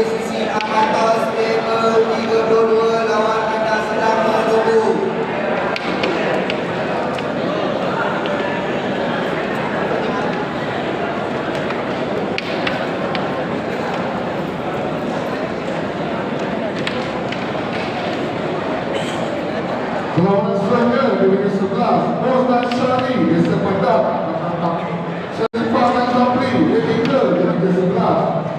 sisi amator table 32 lawan anda sedang menunggu. Lawan selanjutnya divisi 11 Bos dan Syari Desa Padang Syarifah dan Zapri D3 divisi 11.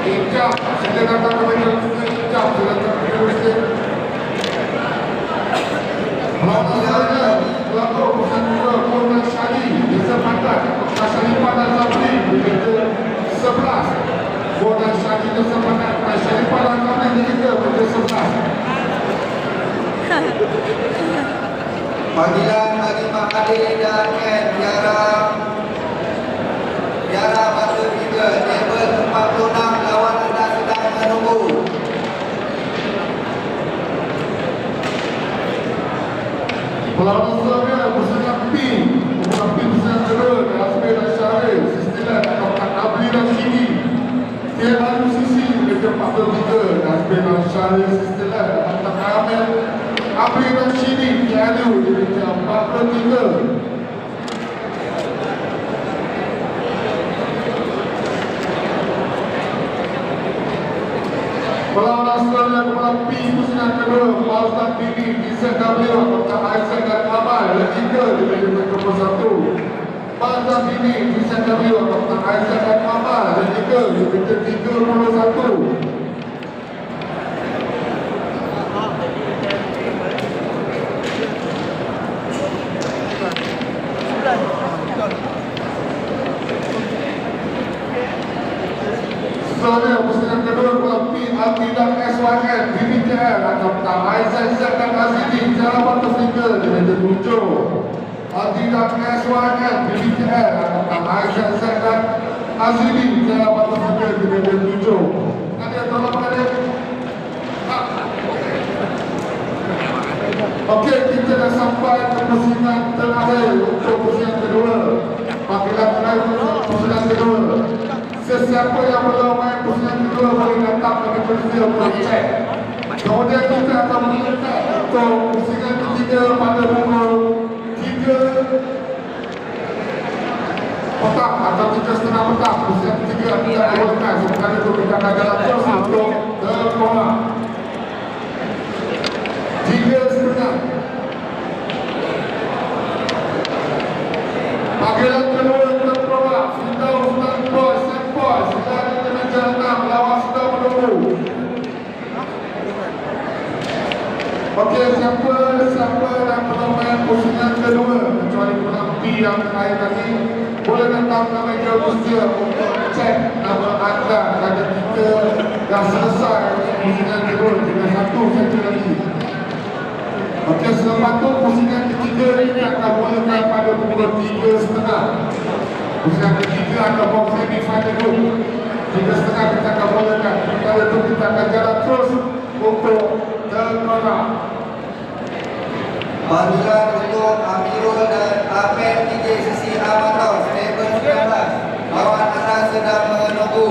Ijab, sila datang ke bagian Ijab, sila datang ke bagian lawan selanjutnya pelakon pusat juga Bos dan Syari Desa Padang Syarifah dan Zapri divisi 11. Bos dan Syari Desa Padang Syarifah dan Zapri D3 divisi 11. Panggilan bagi Mahathir dan Ken Yara Batu 3 table 46 lawan anda sedang menunggu. Pelawak selanjutnya bersama Pin bersama Jerun Asmi dan Syarif Sistilan Kapten Abri dan Sini Tiap Alu Sisi Meja 43 Asmi dan Syarif Sistilan Kapten Amir Abri dan Sini Tiap Alu di Meja 43. Pelawak selanjutnya Kepala P Pusat kedua Paus dan Dini Isaac W Kapten Isaac dan Amal Letiga di meja 31. Paus dan Dini Isaac W Kapten Isaac dan Amal Letiga di meja 31. Selanjutnya pusingan kedua Kepala P Alti dan SYN BBTL Kapten Isaac dan Azidi Jalan Batu 3 di meja 7. Alti dan SYN BBTL Kapten Isaac dan Azidi Jalan Batu 3 di meja 7. Ada yang tolong ada? Okey, kita dah sampai ke pusingan terakhir untuk pusingan kedua. Panggilan terakhir untuk pusingan kedua. Sesiapa yang belum main pusingan kedua boleh datang ke Malaysia untuk cek. Kemudian kita akan mengikat untuk pusingan ketiga pada pukul 3 petang atau 3:30 petang. Pusingan ketiga tidak dibolehkan. Sementara itu kita akan jalan terus untuk ke bola. 3:30. Panggilan kedua kita proba. Sudah Ustaz Boy, Set Boy. Sudah ada di meja 6. Lawan sudah menunggu. Okey, siapa yang belum main pusingan kedua kecuali penampi yang terakhir tadi boleh datang ke meja usia untuk cek nama anda kerana kita dah selesai pusingan kedua. Tinggal satu saja lagi. Okey, selepas tu pusingan ketiga ini akan mulakan pada pukul 3:30. Pusingan ketiga akan bawa semi final dulu. 3:30 kita akan mulakan. Setelah itu kita akan jalan terus untuk terkora. Panggilan untuk Amirul dan Ahmed DJ sisi amator table 19 lawan anda sedang menunggu.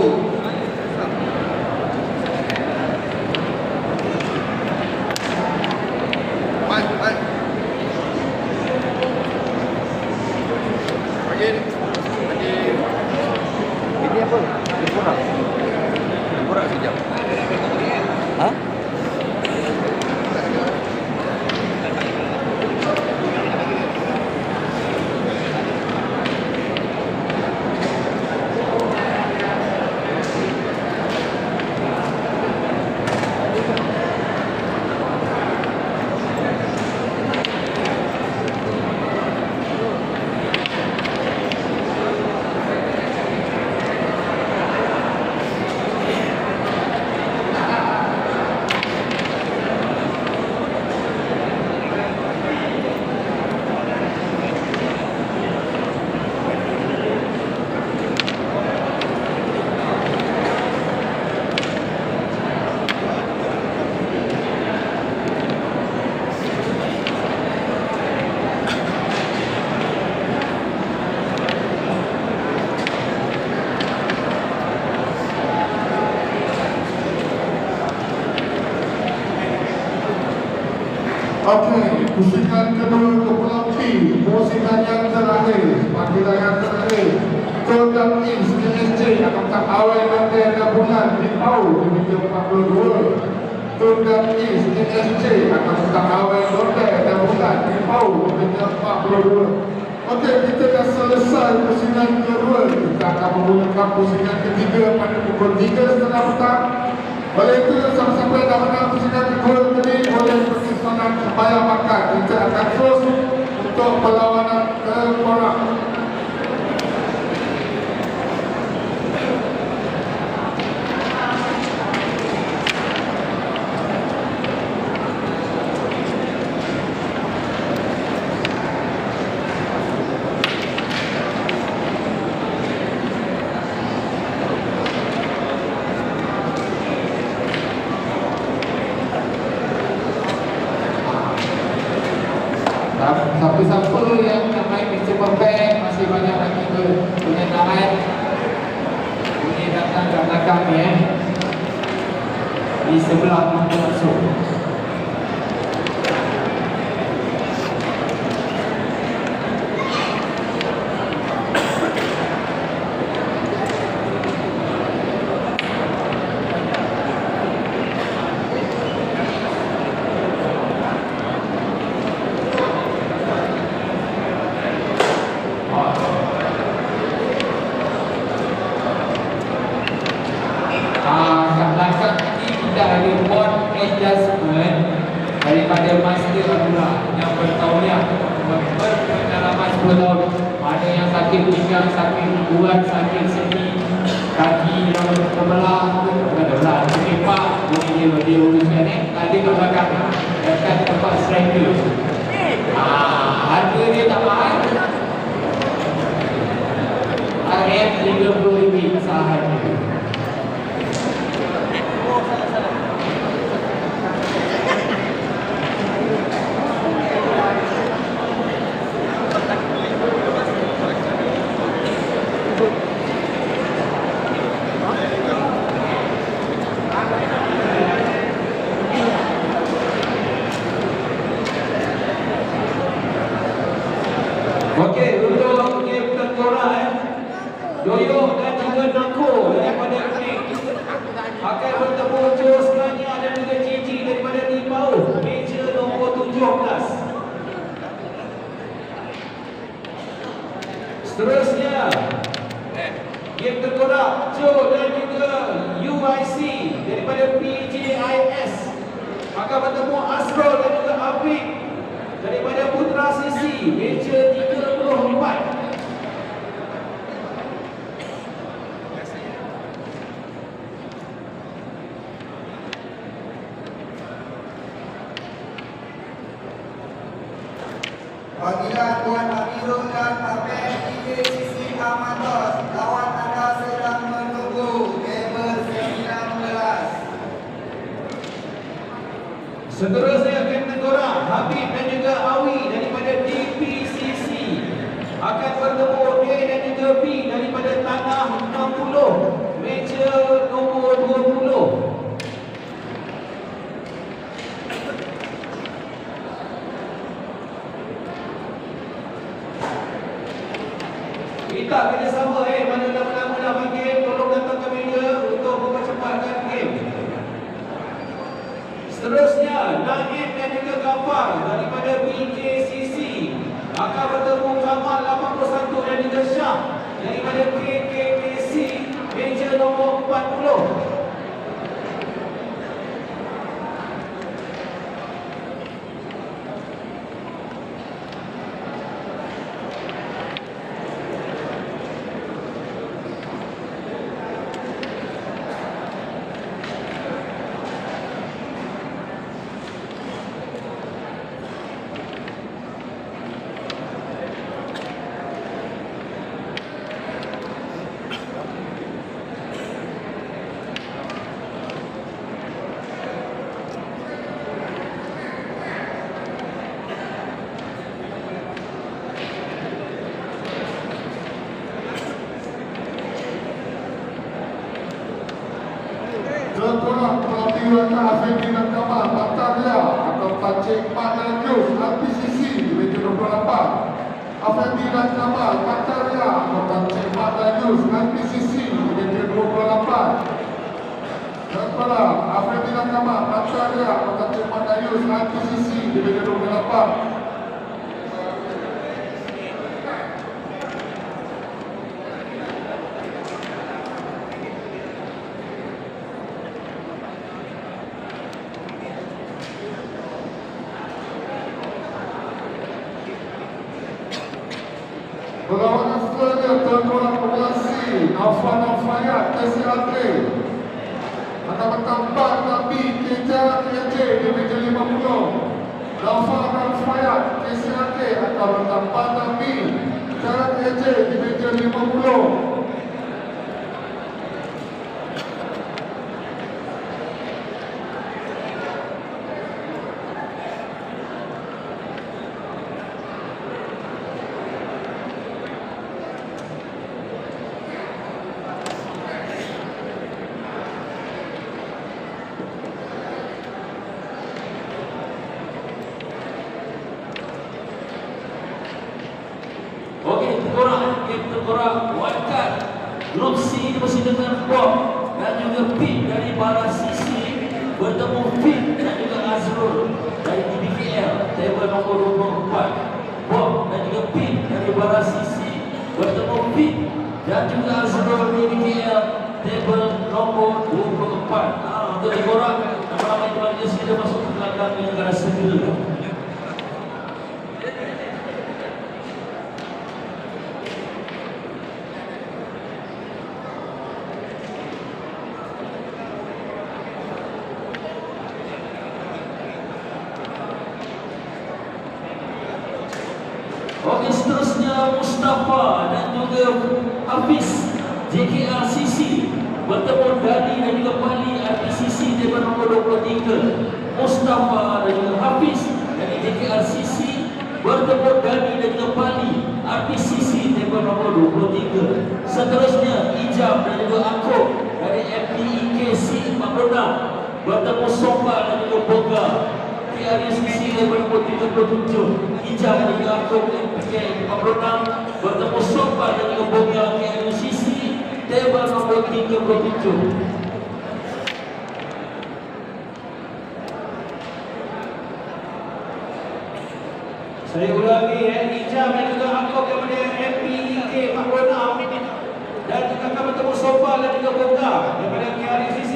Ini apa? Kurang sekejap. Ha? Okey, pusingan kedua ke Pulau P. Pusingan yang terakhir, panggilan yang terakhir. Kodam East NSJ akan tak awal nanti ada bulan di Pau di 42. Kodam East NSJ akan tak awal nanti ada bulan di Pau di 42. Okey, kita dah selesai pusingan kedua. Kita akan memulakan pusingan ketiga pada pukul 3:30 petang. Oleh itu, siapa-siapa yang dah menang pusingan kedua tadi boleh pergi sana supaya makan. Kita akan terus untuk perlawanan ke korang. Siapa-siapa yang nak main Mr. Perfect masih banyak lagi penyertaan. Boleh datang kat belakang ni di sebelah pintu masuk. Daripada master pula yang bertauliah berpengalaman 10 tahun. Ada yang sakit pinggang, sakit buat, sakit sendi, kaki yang terbelah, terkepak, boleh dia uruskan ada kat belakang dekat tempat striker. Harga dia tak mahal, RM30 sahaja. Okey, untuk game tengkorak Doyok dan juga Nako daripada Kuning akan bertemu Jos Nanya dan juga Cici daripada Nipau, meja nombor 17. Seterusnya game tengkorak Jo dan juga UIC daripada PJIS akan bertemu Asrul dan juga Afiq daripada Putra Sisi, meja 34. Panggilan Tuan Amirul dan Kapten PJCC Amatos. Lawan anda sedang menunggu table 19. Seterusnya game tengkorak Habib dan juga Awi daripada DPCC akan bertemu A dan juga B daripada Tanah 60, meja nombor 20. Kita kerjasama mana nama-nama nak main game, tolong datang ke media untuk mempercepatkan game. Seterusnya Naib Afendi dan Kamal Pacarya Kota Cepat Dayus NPCC Division 28. Dan pada Afendi dan Kamal Pacarya Kota Cepat Dayus NPCC Division 28. Berlawanan seterusnya tergolong populasi Nafan Nafayat KCAT akan bertambah Nabi Kejar KJ Division 50. Nafan Nafayat KCAT akan bertambah Nabi Kejar KJ Division 50. Terkorak wildcard Grup C bersih dengan Bob dan juga Pit dari Bala Sisi bertemu Pit dan juga Azrul dari TBKL table nombor 24. Bob dan juga Pit dari Bala Sisi bertemu Pit dan juga Azrul TBKL table nombor 24. Untuk terkorak nama-nama itu lagi sudah masuk ke belakang negara sendiri. Okey, seterusnya Mustafa dan juga Hafiz JKRCC bertemu Dani dan juga Pali RPCC table nombor 23. Mustafa dan juga Hafiz dari JKRCC bertemu Dani dan juga Pali RPCC table nombor 23. Seterusnya Ijam dan juga Akok dari MPEKC 46 bertemu Somba dan juga Boga KRCC table nombor 37. Ijam dan juga Akok MPK 46 bertemu Somba dan juga Boga KRCC table nombor 37. Saya ulangi Ijam dan juga Akok daripada MPEK 46 dan juga akan bertemu Somba dan juga Boga daripada KRCC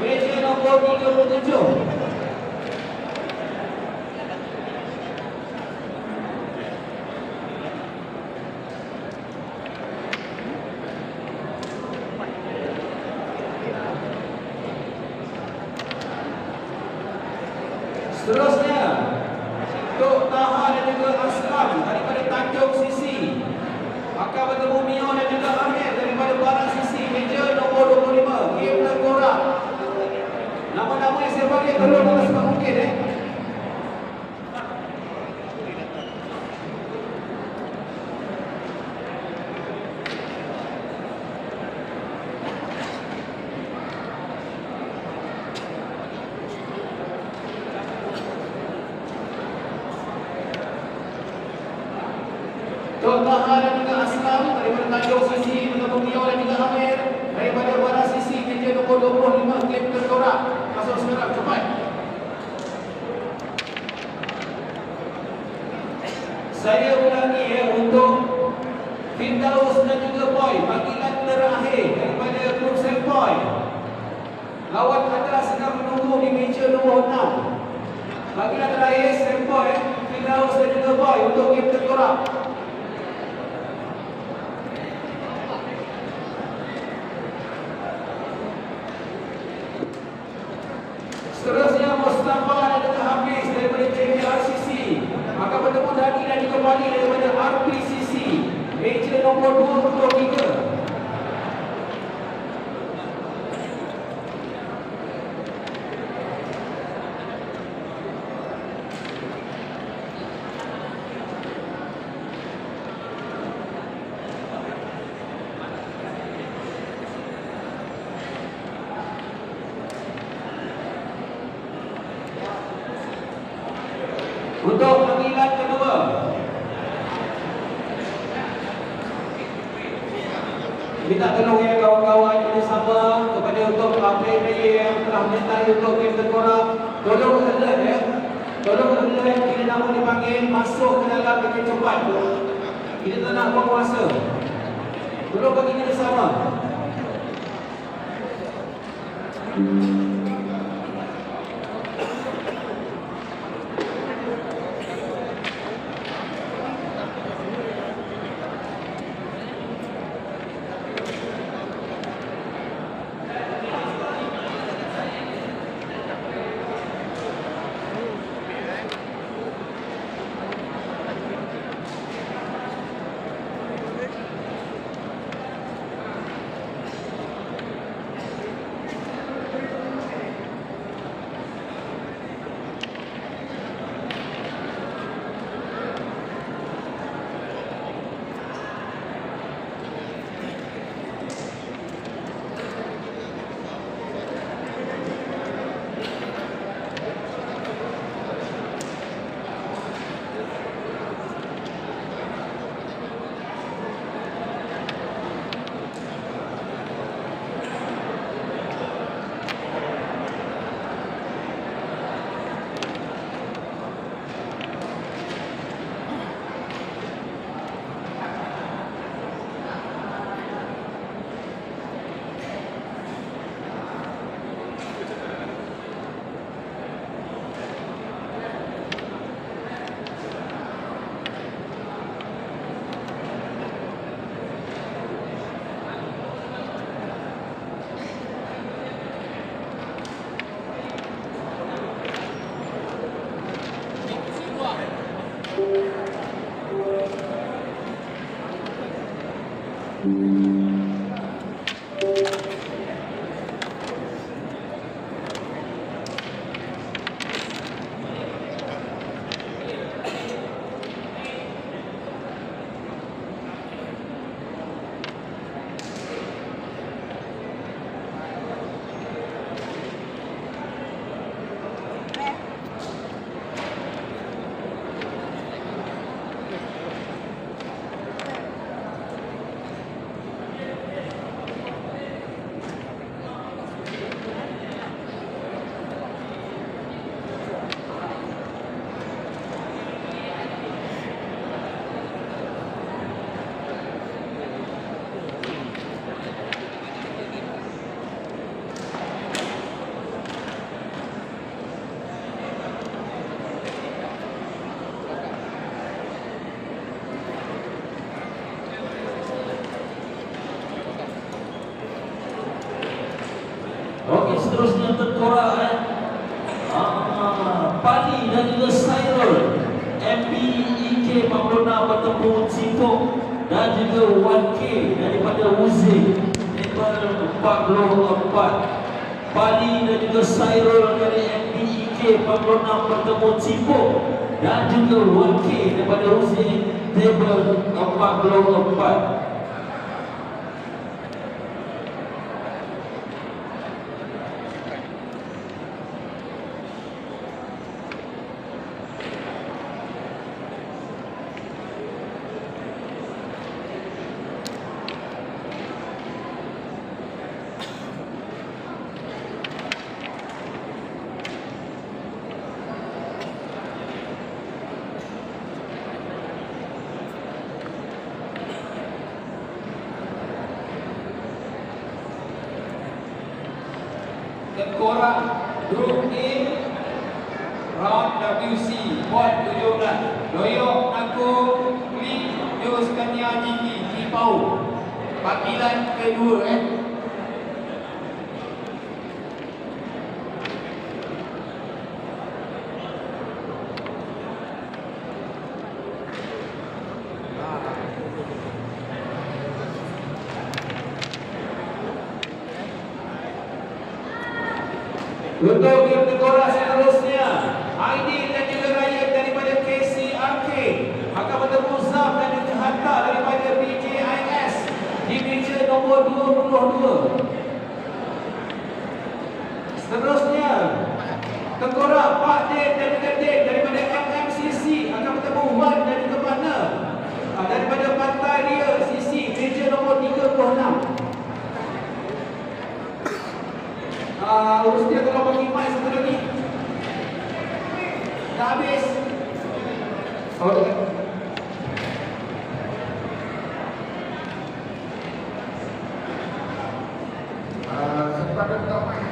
meja nombor 37. Seterusnya Tok Taha dan juga Aslam daripada Tanjung Sisi akan bertemu Mio dan juga Amir daripada Barat Sisi meja nombor 25. Game terkorak. Nama-nama yang saya bagi keluar dalam sebab mungkin Tok Taha dan juga Aslam daripada Tanjung Sisi bertemu Mio dan juga Amir daripada Barat Sisi meja nombor 25. Game terkorak. Masuk sekarang cepat. Saya ulangi untuk Firdaus dan juga Boy panggilan terakhir daripada grup Sempoy. Lawan adalah sedang menunggu di meja nombor 6. Panggilan terakhir Sempoy, Firdaus dan juga Boy untuk game terkorak. Seterusnya Mustafa dan juga Hafiz daripada JKRCC akan bertemu Dani dan juga Wali daripada RPCC meja nombor 23. Untuk panggilan kedua minta tolong ya kawan-kawan yang sama kepada untuk player yang telah menyertai untuk game Tengkorak. Tolong alert ya. Tolong alert bila nama dipanggil masuk ke dalam dengan cepat. Kita tak nak buang masa. Tolong bagi kita sama. Okey, seterusnya Tengkorak Padi dan juga Cyril MPEK 46 bertemu Cipok dan juga 1K daripada Uzi level 44. Padi dan juga Cyril dari MPEK 46 bertemu Cipok dan juga 1K daripada Uzi level 44. Tengkorak Grup A Round WC Pot 17 Loyok Nangkung Klik Yus Kenya Jiki Kipau panggilan kedua Untuk game Tengkorak seterusnya, Aidil dan juga Raya daripada KCRK akan bertemu Zam dan juga Hatta daripada BJIS di meja nombor 22. Seterusnya, Tengkorak Pak Din dan juga Din daripada MMCC akan bertemu Wan dan juga partner daripada Pantai Ria CC meja nombor 36. Urus dia kalau bagi mic satu lagi. Dah habis. Okey. Sepada dapat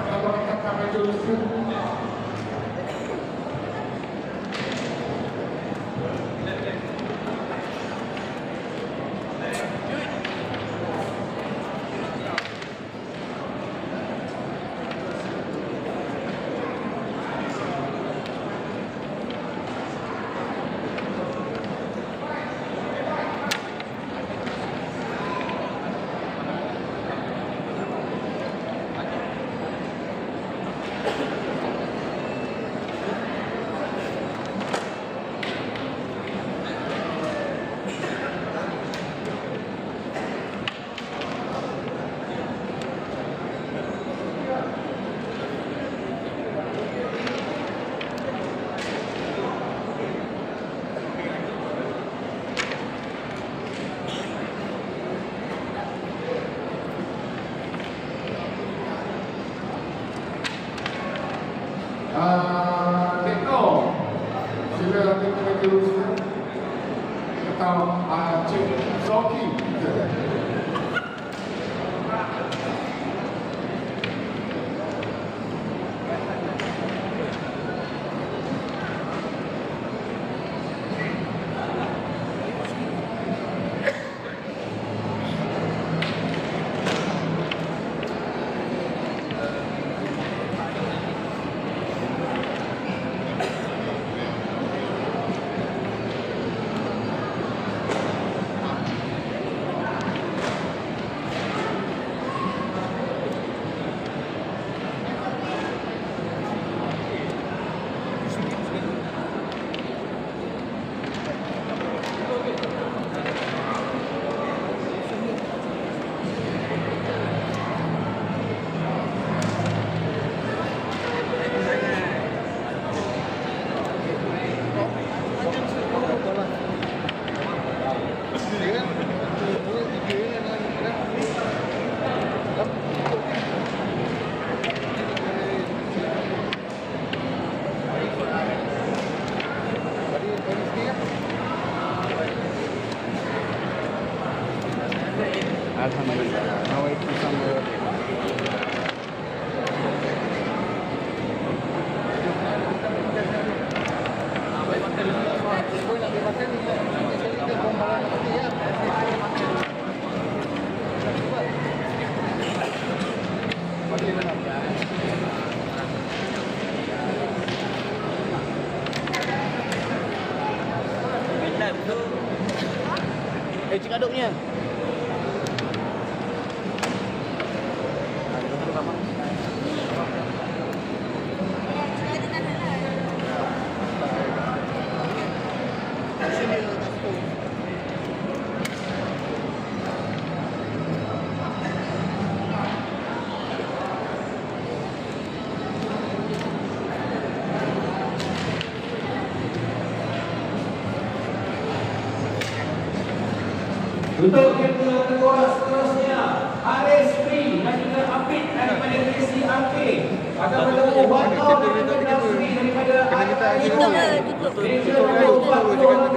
kalau kita kami jurusan Tekno, sila nanti kami jurusan atau Cik Zoki. Alhamdulillah. Waalaikumsalam. Cik aduknya. Untuk yang kedua seterusnya, RSP dan juga Apit daripada KCRK akan bertemu Bantau dan juga Nasri daripada IIU. Mereka akan